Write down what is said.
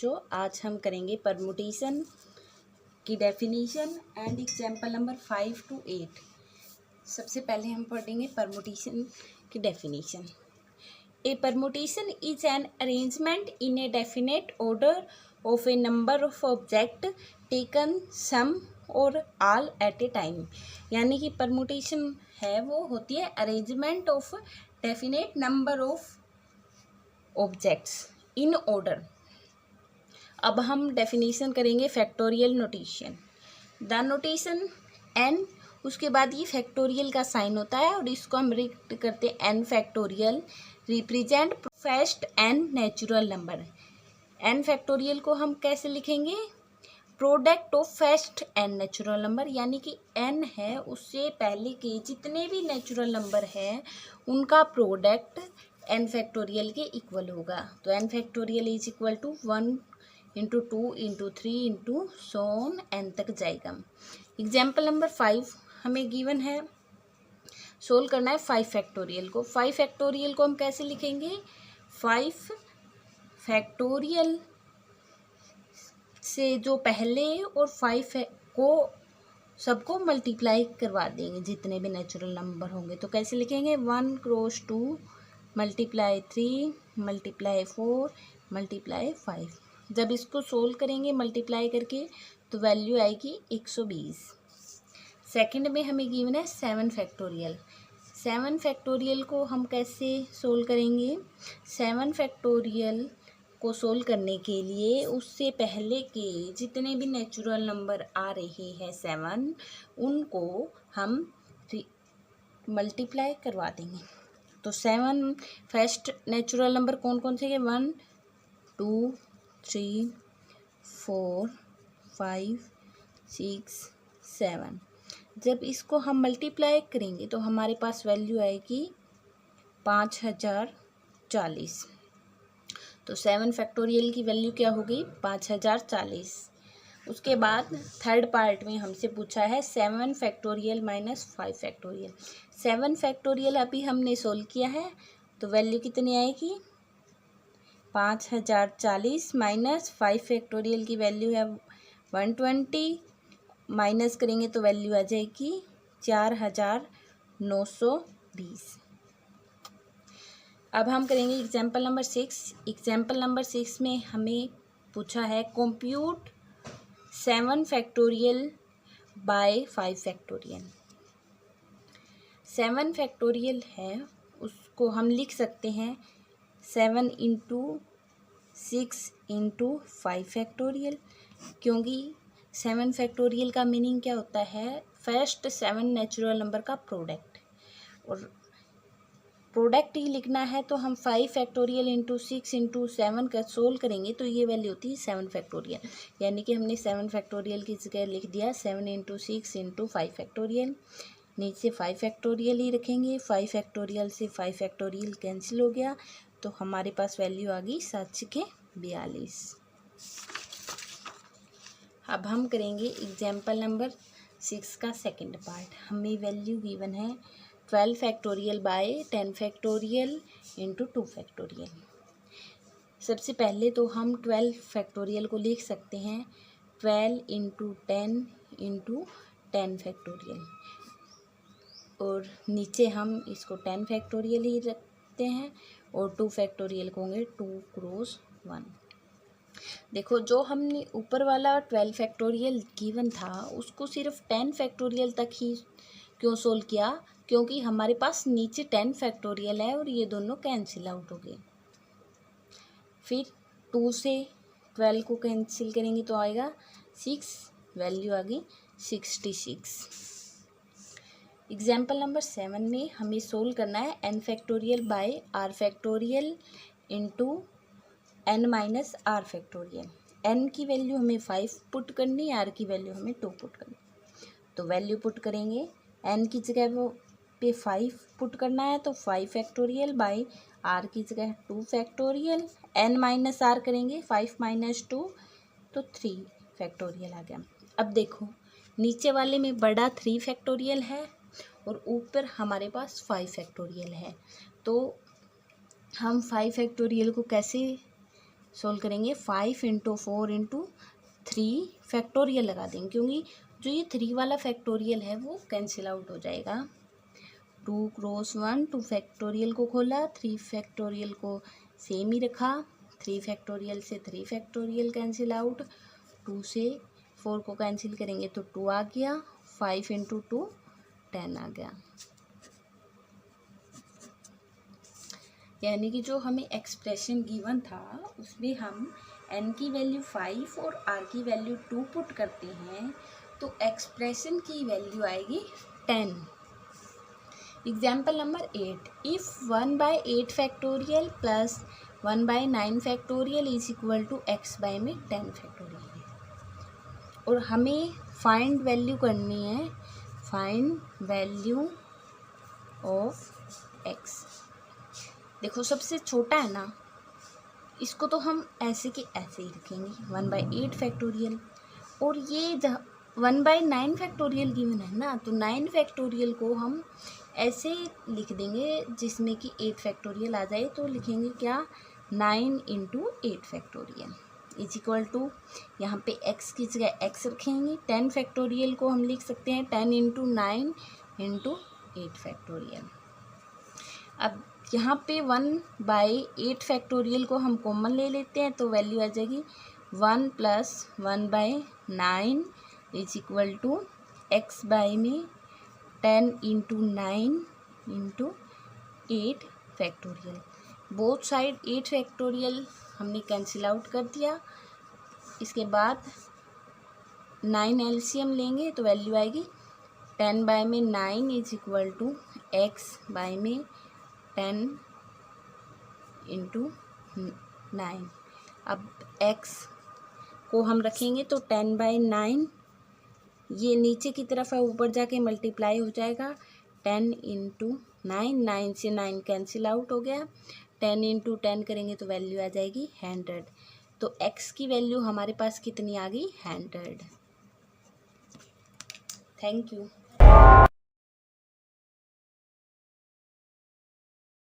बच्चों, आज हम करेंगे परमुटेशन की definition and example number 5 to 8। सबसे पहले हम पढ़ेंगे परमुटेशन की definition. A permutation is an arrangement in a definite order of a number of object taken some और ऑल एट ए टाइम। यानी कि परमुटेशन है वो होती है arrangement of definite number of objects in order. अब हम डेफिनेशन करेंगे factorial notation. The notation n, उसके बाद ये फैक्टोरियल का साइन होता है और इसको हम रिट करते हैं n factorial, represent first n natural number. N factorial को हम कैसे लिखेंगे? Product of first n natural number, यानी कि एन है उससे पहले के जितने भी नेचुरल नंबर हैं उनका प्रोडक्ट एन फैक्टोरियल के इक्वल होगा। तो n factorial is equal to 1 into 2 into 3 into so on n तक जाएगा। एग्जाम्पल नंबर 5 हमें गिवन है, सोल्व करना है 5 फैक्टोरियल को। 5 फैक्टोरियल को हम कैसे लिखेंगे? 5 फैक्टोरियल से जो पहले और 5 को सबको मल्टीप्लाई करवा देंगे जितने भी नेचुरल नंबर होंगे। तो कैसे लिखेंगे? 1 क्रॉस 2 मल्टीप्लाई 3 मल्टीप्लाई 4 मल्टीप्लाई 5। जब इसको सोल्व करेंगे मल्टीप्लाई करके तो वैल्यू आएगी 120। सेकंड में हमें गिवन है 7 फैक्टोरियल। 7 फैक्टोरियल को हम कैसे सोल्व करेंगे? 7 फैक्टोरियल को सोल्व करने के लिए उससे पहले के जितने भी नेचुरल नंबर आ रहे हैं 7, उनको हम मल्टीप्लाई करवा देंगे। तो 7 फर्स्ट नेचुरल नंबर कौन कौन से हैं? 1 2 3 4 5 6 7। जब इसको हम मल्टीप्लाई करेंगे तो हमारे पास वैल्यू आएगी 5040। तो 7 फैक्टोरियल की वैल्यू क्या होगी? 5040। उसके बाद थर्ड पार्ट में हमसे पूछा है 7 फैक्टोरियल माइनस 5 फैक्टोरियल। 7 फैक्टोरियल अभी हमने सोल्व किया है तो वैल्यू कितनी आएगी? 5040 माइनस 5 फैक्टोरियल की वैल्यू है 120, माइनस करेंगे तो वैल्यू आ जाएगी 4920। अब हम करेंगे एग्जाम्पल नंबर 6। एग्जाम्पल नंबर 6 में हमें पूछा है compute 7 factorial by 5 factorial. 7 factorial है उसको हम लिख सकते हैं 7 इंटू 6 इंटू 5 फैक्टोरियल, क्योंकि 7 फैक्टोरियल का मीनिंग क्या होता है? फर्स्ट 7 नेचुरल नंबर का प्रोडक्ट, और प्रोडक्ट ही लिखना है तो हम 5 फैक्टोरियल इंटू 6 इंटू 7 का सोल्व करेंगे तो ये वैल्यू होती है 7 फैक्टोरियल। यानी कि हमने 7 फैक्टोरियल की जगह लिख दिया 7 इंटू 6 इंटू 5 फैक्टोरियल। नीचे 5 फैक्टोरियल ही रखेंगे। 5 फैक्टोरियल से 5 फैक्टोरियल कैंसिल हो गया तो हमारे पास वैल्यू आ गई 7×42। अब हम करेंगे एग्जाम्पल नंबर 6 का सेकंड पार्ट। हमें वैल्यू गिवन है 12 factorial by 10 factorial into 2 factorial. सबसे पहले तो हम 12 फैक्टोरियल को लिख सकते हैं 12 इंटू 10 इंटू 10 फैक्टोरियल, और नीचे हम इसको 10 फैक्टोरियल ही रखते हैं और 2 फैक्टोरियल को होंगे 2 क्रॉस 1। देखो, जो हमने ऊपर वाला 12 फैक्टोरियल गिवन था उसको सिर्फ 10 फैक्टोरियल तक ही क्यों सोल्व किया? क्योंकि हमारे पास नीचे 10 फैक्टोरियल है और ये दोनों कैंसिल आउट हो गए। फिर 2 से 12 को कैंसिल करेंगे तो आएगा 6, वैल्यू आ गई 66। एग्जाम्पल नंबर 7 में हमें सोल्व करना है n factorial by r factorial into n minus r factorial. n की वैल्यू हमें 5 पुट करनी, r की वैल्यू हमें 2 पुट करनी। तो वैल्यू पुट करेंगे, n की जगह पे 5 पुट करना है तो 5 फैक्टोरियल बाय r की जगह 2 फैक्टोरियल। n माइनस r करेंगे 5 माइनस 2 तो 3 फैक्टोरियल आ गया। अब देखो, नीचे वाले में बड़ा 3 फैक्टोरियल है और ऊपर हमारे पास 5 फैक्टोरियल है। तो हम 5 फैक्टोरियल को कैसे सोल्व करेंगे 5 इंटू 4 इंटू 3 फैक्टोरियल लगा देंगे, क्योंकि जो ये 3 वाला फैक्टोरियल है वो कैंसिल आउट हो जाएगा। 2 क्रॉस 1, 2 फैक्टोरियल को खोला, 3 फैक्टोरियल को सेम ही रखा, 3 फैक्टोरियल से 3 फैक्टोरियल कैंसिल आउट, 2 से 4 को कैंसिल करेंगे तो 2 आ गया, 5 इंटू 2 10 आ गया। यानी कि जो हमें एक्सप्रेशन गिवन था उसमें हम n की वैल्यू 5 और r की वैल्यू 2 पुट करते हैं तो एक्सप्रेशन की वैल्यू आएगी 10। Example number 8, if 1/8 factorial plus 1/9 factorial is equal to x by में 10 फैक्टोरियल है और हमें फाइंड वैल्यू करनी है, फाइंड वैल्यू ऑफ x। देखो सबसे छोटा है ना, इसको तो हम ऐसे के ऐसे ही रखेंगे 1/8 फैक्टोरियल, और ये 1/9 फैक्टोरियल गिवन है ना, तो 9 फैक्टोरियल को हम ऐसे लिख देंगे जिसमें कि 8 फैक्टोरियल आ जाए, तो लिखेंगे क्या 9 into 8 factorial is equal to, यहाँ पे x की जगह x रखेंगे। 10 फैक्टोरियल को हम लिख सकते हैं 10 इंटू 9 इंटू 8 फैक्टोरियल। अब यहाँ पे 1/8 फैक्टोरियल को हम कॉमन ले लेते हैं तो वैल्यू आ जाएगी 1 plus 1/9 is equal to x by में 10 into 9 into 8 factorial. Both side 8 factorial हमने कैंसिल आउट कर दिया। इसके बाद 9 एलसीएम लेंगे तो वैल्यू आएगी 10 बाय में 9 is equal to x by में 10 इंटू 9। अब x को हम रखेंगे तो 10 बाय 9, ये नीचे की तरफ है, ऊपर जाके मल्टीप्लाई हो जाएगा 10 इंटू 9, 9 से 9 कैंसिल आउट हो गया, 10 इंटू 10 करेंगे तो वैल्यू आ जाएगी 100। तो x की वैल्यू हमारे पास कितनी आ गई 100। Thank you.